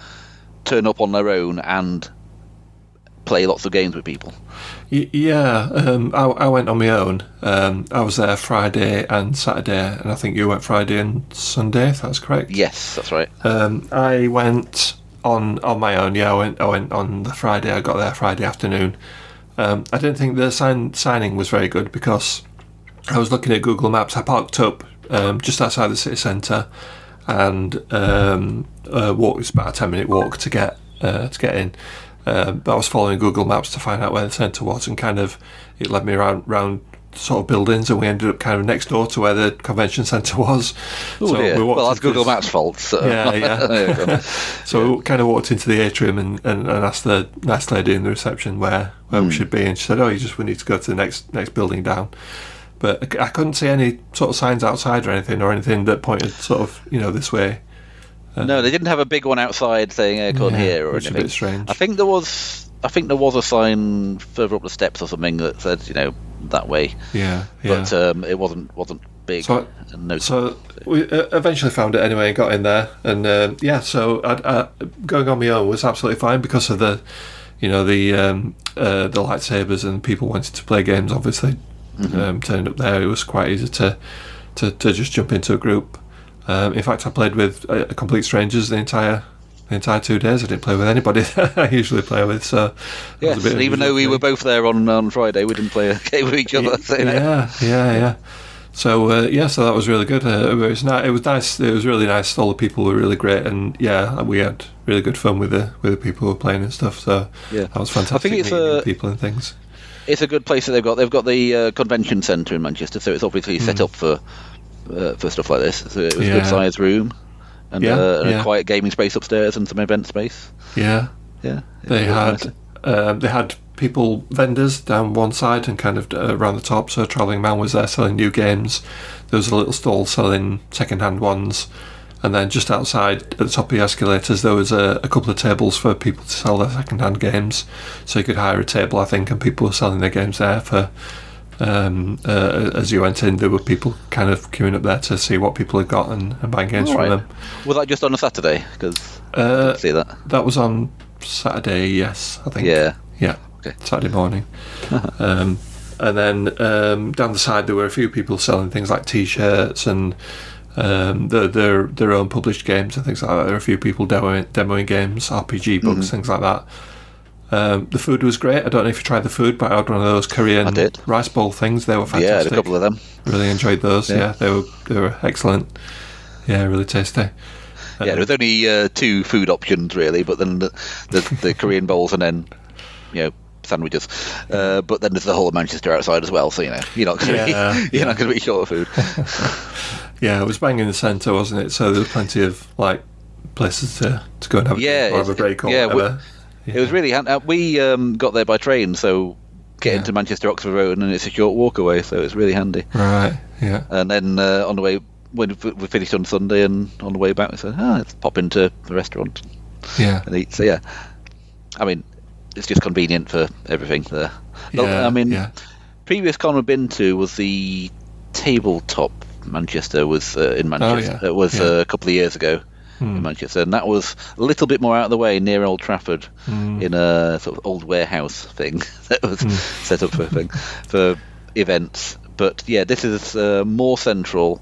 turn up on their own and play lots of games with people.
I went on my own. I was there Friday and Saturday, and I think you went Friday and Sunday, if that's correct.
Yes, that's right.
I went on my own. I went on the Friday. I got there Friday afternoon. I didn't think the signing was very good because I was looking at Google Maps. I parked up just outside the city centre, and it's about a 10-minute walk to get in. But I was following Google Maps to find out where the centre was, and kind of it led me around sort of buildings, and we ended up kind of next door to where the convention centre was.
Well, that's Google Maps' fault. So.
Yeah. So we kind of walked into the atrium and asked the nice lady in the reception where we should be, and she said, we need to go to the next building down. But I couldn't see any sort of signs outside or anything that pointed sort of this way.
No, they didn't have a big one outside saying Airecon here or anything.
Which is a bit strange.
I think there was a sign further up the steps or something that said that way.
Yeah.
But it wasn't big.
So we eventually found it anyway and got in there, and so going on my own was absolutely fine because of the lightsabers and people wanted to play games. Obviously, turning up there, it was quite easy to just jump into a group. In fact, I played with complete strangers the entire 2 days. I didn't play with anybody that I usually play with. So
yes, and even though we were both there on Friday, we didn't play a game with each other. So,
Yeah. So so that was really good. It was nice. It was really nice. All the people were really great, and we had really good fun with the people who were playing and stuff. So that was fantastic.
I think it's
meeting people and things.
It's a good place that they've got. They've got the convention centre in Manchester, so it's obviously set up for stuff like this. So it was a good sized room and a quiet gaming space upstairs and some event space.
Yeah. They had vendors down one side and kind of around the top. So Travelling Man was there selling new games. There was a little stall selling second-hand ones, and then just outside at the top of the escalators there was a couple of tables for people to sell their second-hand games. So you could hire a table, I think, and people were selling their games there for As you went in, there were people kind of queuing up there to see what people had got and buying games from them.
Was that just on a Saturday? Because I didn't see that.
That was on Saturday, yes, I think.
Yeah.
Okay. Saturday morning. And then down the side there were a few people selling things like T-shirts and their own published games and things like that. There were a few people demoing games, RPG books, things like that. The food was great. I don't know if you tried the food, but I had one of those Korean rice bowl things. They were fantastic.
Yeah, I had a couple of them.
Really enjoyed those. Yeah, they were excellent. Yeah, really tasty.
Yeah, there was only 2 food options really, but then the Korean bowls and then sandwiches. But then there's the whole of Manchester outside as well, so you're not going to be short of food.
Yeah, it was bang in the centre, wasn't it? So there was plenty of places to go and have a break or whatever.
It was really handy. We got there by train, so getting to Manchester Oxford Road, and it's a short walk away, so it's really handy.
Right, yeah.
And then on the way, when we finished on Sunday, and on the way back, we said, let's pop into the restaurant and eat. So, yeah. I mean, it's just convenient for everything there. Previous con I've been to was the Tabletop Manchester was in Manchester. It was a couple of years ago. In Manchester, and that was a little bit more out of the way near Old Trafford in a sort of old warehouse thing that was set up for events. But yeah, this is more central,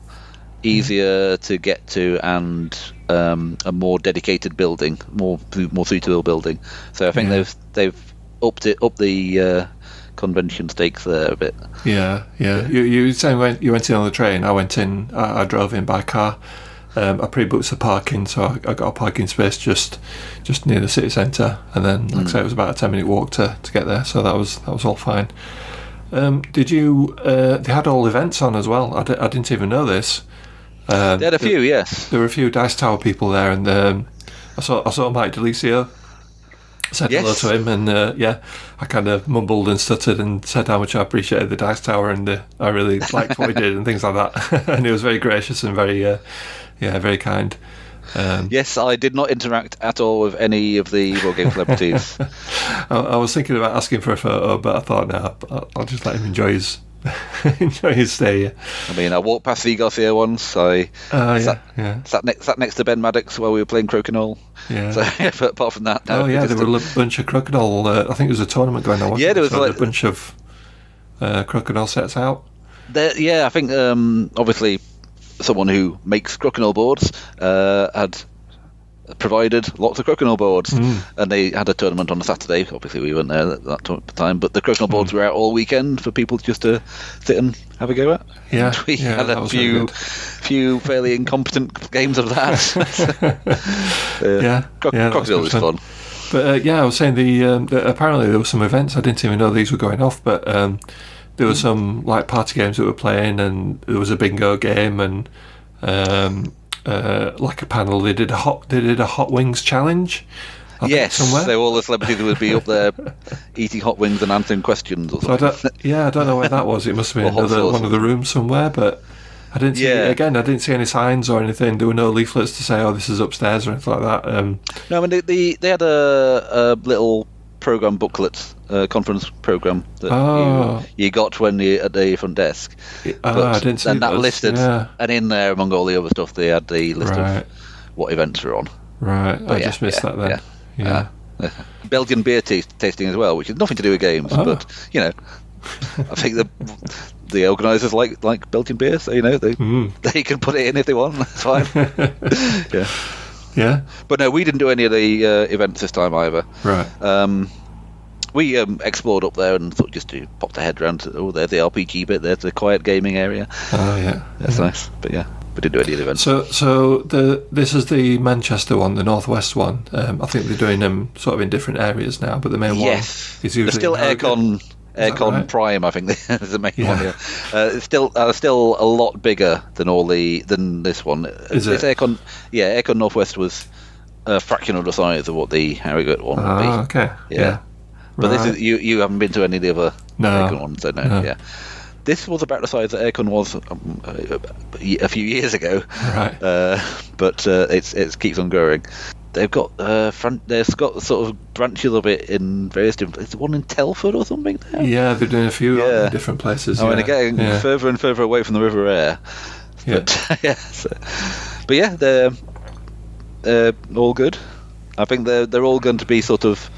easier to get to, and a more dedicated building, more suitable building. So I think they've upped the convention stakes there a bit. Yeah.
You were saying when you went in on the train. I went in. I drove in by car. I pre-booked the parking, so I got a parking space just near the city centre, and then, like I say, it was about a 10-minute walk to get there, so that was all fine. Did you? They had all events on as well. I didn't even know this.
They had a few, yes.
There were a few Dice Tower people there, and I saw Mike DeLisio. Said hello to him, and I kind of mumbled and stuttered and said how much I appreciated the Dice Tower, and I really liked what he did and things like that. And he was very gracious and very very kind.
Yes, I did not interact at all with any of the board game celebrities.
I was thinking about asking for a photo, but I thought, no, I'll just let him enjoy his stay.
I mean, I walked past Lee Garcia once. I sat next to Ben Maddox while we were playing Crokinole. Yeah. So, but apart from that, no,
there were a bunch of Crokinole. I think there was a tournament going on.
Yeah, there was
a bunch of Crokinole sets out.
I think obviously someone who makes Crokinole boards had provided lots of Crokinole boards, and they had a tournament on a Saturday. Obviously we weren't there at that time, but the Crokinole boards were out all weekend for people just to sit and have a go at.
We
had a few fairly incompetent games of that. Crokinole was fun.
But I was saying apparently there were some events. I didn't even know these were going off, but there were some party games that were playing, and there was a bingo game, and like a panel. They did a hot wings challenge.
Yes, so all the celebrities would be up there eating hot wings and answering questions. Or something.
I don't know where that was. It must have been one of the rooms somewhere, but I didn't see. Again, I didn't see any signs or anything. There were no leaflets to say, "Oh, this is upstairs" or anything like that.
No, I mean they had a little program booklet, conference program that you got when you at the front desk.
I didn't see
that listed, and in there among all the other stuff, they had the list of what events were on.
Right, I just missed that then. Yeah.
Belgian beer tasting as well, which has nothing to do with games, but I think the organisers like Belgian beer, so they can put it in if they want. That's fine.
Yeah.
But no, we didn't do any of the events this time either.
Right.
We explored up there and thought just to pop the head around. There's the RPG bit. There's the quiet gaming area.
Oh yeah,
that's nice. But we didn't do any of the events.
So this is the Manchester one, the Northwest one. I think they're doing them sort of in different areas now, but the main one is usually
there's still Airecon
right?
Prime. I think is the main one here. It's still a lot bigger than this one.
Is it?
It's Airecon. Yeah, Airecon Northwest was a fraction of the size of what the Harrogate one would be.
Oh, okay.
Yeah. But this is you haven't been to any of the other Airecon ones, so no. Yeah. This was about the size that Airecon was a few years ago.
Right.
But it keeps on growing. they've got they've got sort of branches of it in various different. Is there one in Telford or something there?
Yeah, they're doing a few different places.
I mean, they're getting further and further away from the River Aire. But, but yeah, they're all good. I think they're all going to be sort of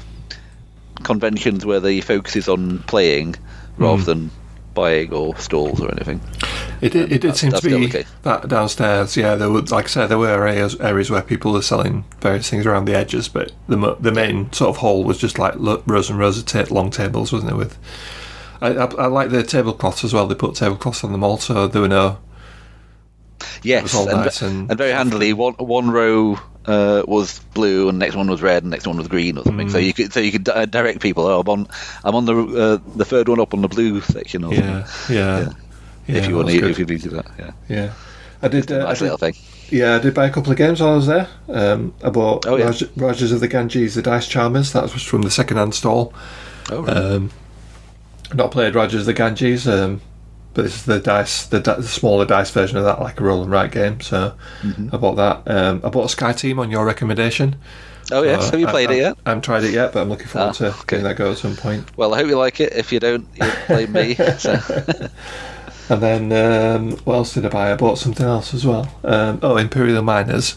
conventions where the focus is on playing rather than buying or stalls or anything.
It did seem to be that downstairs. Yeah, there were, like I said, there were areas where people were selling various things around the edges, but the main sort of hall was just like rows and rows of long tables, wasn't it? With I like the tablecloths as well. They put tablecloths on them all, so there were no.
Yes,
it was all nice and
very handily. One row was blue, and the next one was red, and the next one was green, or something. So you could direct people. Oh, I'm on the third one up on the blue section. Or
yeah.
If you need to do that,
yeah. I did.
Nice little thing.
Yeah, I did buy a couple of games while I was there. I bought Rajas of the Ganges, the Dice Charmers. That was from the second-hand stall.
Oh, right.
Not played Rajas of the Ganges, but this is the smaller dice version of that, like a roll and write game. So I bought that. I bought Sky Team on your recommendation.
Oh yes, have you played it yet?
I haven't tried it yet, but I'm looking forward to giving that go at some point.
Well, I hope you like it. If you don't, you'll blame me. So.
And then, what else did I buy? I bought something else as well. Imperial Miners,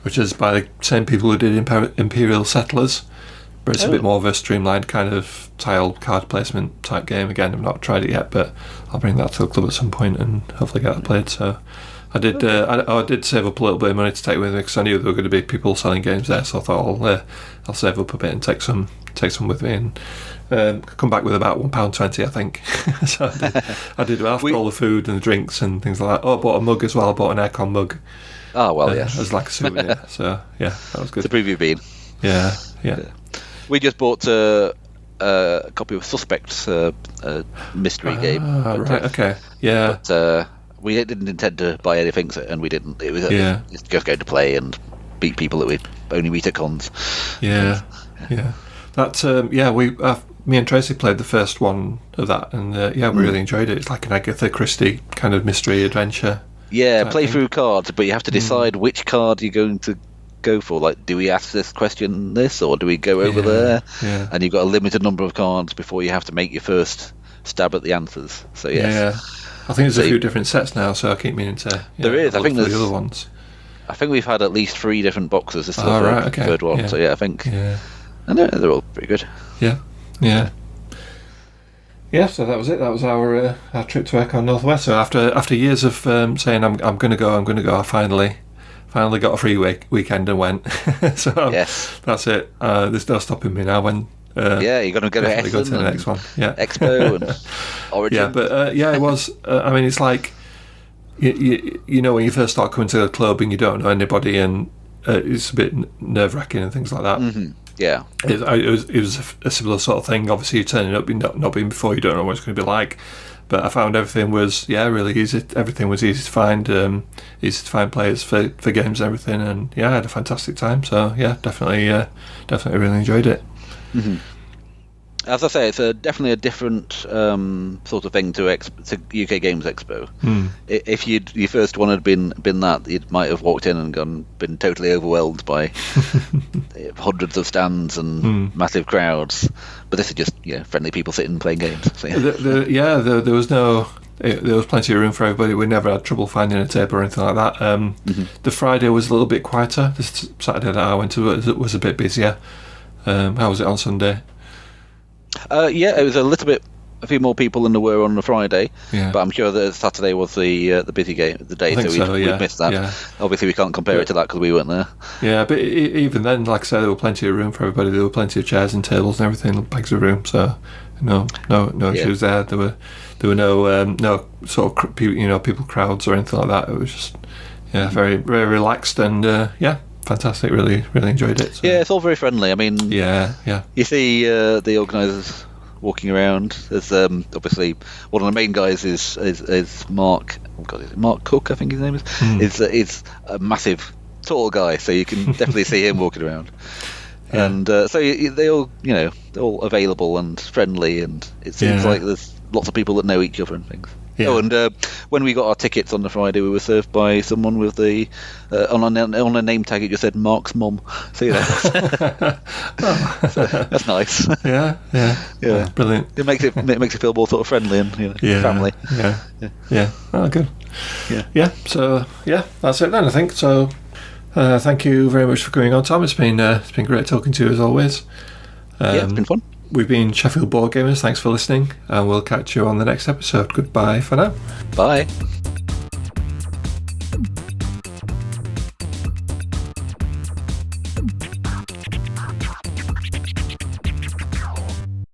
which is by the same people who did Imperial Settlers, but it's a bit more of a streamlined kind of tile card placement type game. Again, I've not tried it yet, but I'll bring that to the club at some point and hopefully get that played. So I did. I did save up a little bit of money to take with me because I knew there were going to be people selling games there. So I thought I'll save up a bit and take some with me and come back with about £1.20, I think. So I did after all the food and the drinks and things like that. Oh, I bought a mug as well. I bought an Airecon mug.
Oh well, yes,
as like a souvenir. So yeah, that was good.
To prove you've been.
Yeah.
We just bought a copy of Suspects, mystery game.
Right, okay, yeah.
But we didn't intend to buy anything, and we didn't. It was just going to play and beat people that we only meet at cons.
Yeah. That me and Tracy played the first one of that, and we really enjoyed it. It's like an Agatha Christie kind of mystery adventure.
Yeah, play through cards, but you have to decide which card you're going to go for. Like, do we ask this question or do we go over there?
Yeah.
And you've got a limited number of cards before you have to make your first stab at the answers. So yes.
Yeah. I think there's a few different sets now, so I keep meaning to.
There is. I think there's
the other ones.
I think we've had at least 3 different boxes. This is the third one.
Yeah.
So yeah, I think.
Yeah.
And they're all pretty good.
Yeah. So that was it. That was our trip to Airecon Northwest. So after years of saying I'm going to go, I finally got a free weekend and went. So that's it. There's no stopping me now. When
you're going to go to
the next one. Yeah,
Expo and Origin.
Yeah, but it was. I mean, it's like you know when you first start coming to the club and you don't know anybody and it's a bit nerve-wracking and things like that.
Mm-hmm. Yeah,
it was a similar sort of thing. Obviously, you're turning up, not being before, you don't know what it's going to be like. But I found everything was really easy. Everything was easy to find players for games and everything. And I had a fantastic time. So definitely really enjoyed it.
Mm-hmm. As I say, it's definitely a different sort of thing to UK Games Expo. If your first one had been that, you might have walked in and been totally overwhelmed by hundreds of stands and massive crowds. But this is just friendly people sitting and playing games. So,
there was there was plenty of room for everybody. We never had trouble finding a table or anything like that. The Friday was a little bit quieter. This Saturday that I went to was a bit busier. How was it on Sunday?
It was a few more people than there were on the Friday.
Yeah.
But I'm sure that Saturday was the busy day, so we missed that.
Yeah.
Obviously, we can't compare it to that because we weren't there.
Yeah, but even then, like I said, there were plenty of room for everybody. There were plenty of chairs and tables and everything, bags of room. So no issues there. There were no sort of people crowds or anything like that. It was just very very relaxed and fantastic. Really enjoyed it. So.
Yeah, it's all very friendly. I mean, you see the organisers walking around. There's obviously one of the main guys is Mark. Oh God, is it Mark Cook? I think his name is. Is a massive tall guy, so you can definitely see him walking around. Yeah. And so they all they're all available and friendly, and it seems like there's lots of people that know each other and things.
Yeah.
Oh, and when we got our tickets on the Friday, we were served by someone with the on a name tag. It just said Mark's mum. So you know, so that's nice.
Yeah. Oh, brilliant.
It makes it feel more sort of friendly and family.
Yeah. Oh, good. Yeah. So that's it then. I think so. Thank you very much for coming on, Tom. It's been great talking to you as always.
It's been fun.
We've been Sheffield Board Gamers. Thanks for listening, and we'll catch you on the next episode. Goodbye for now.
Bye.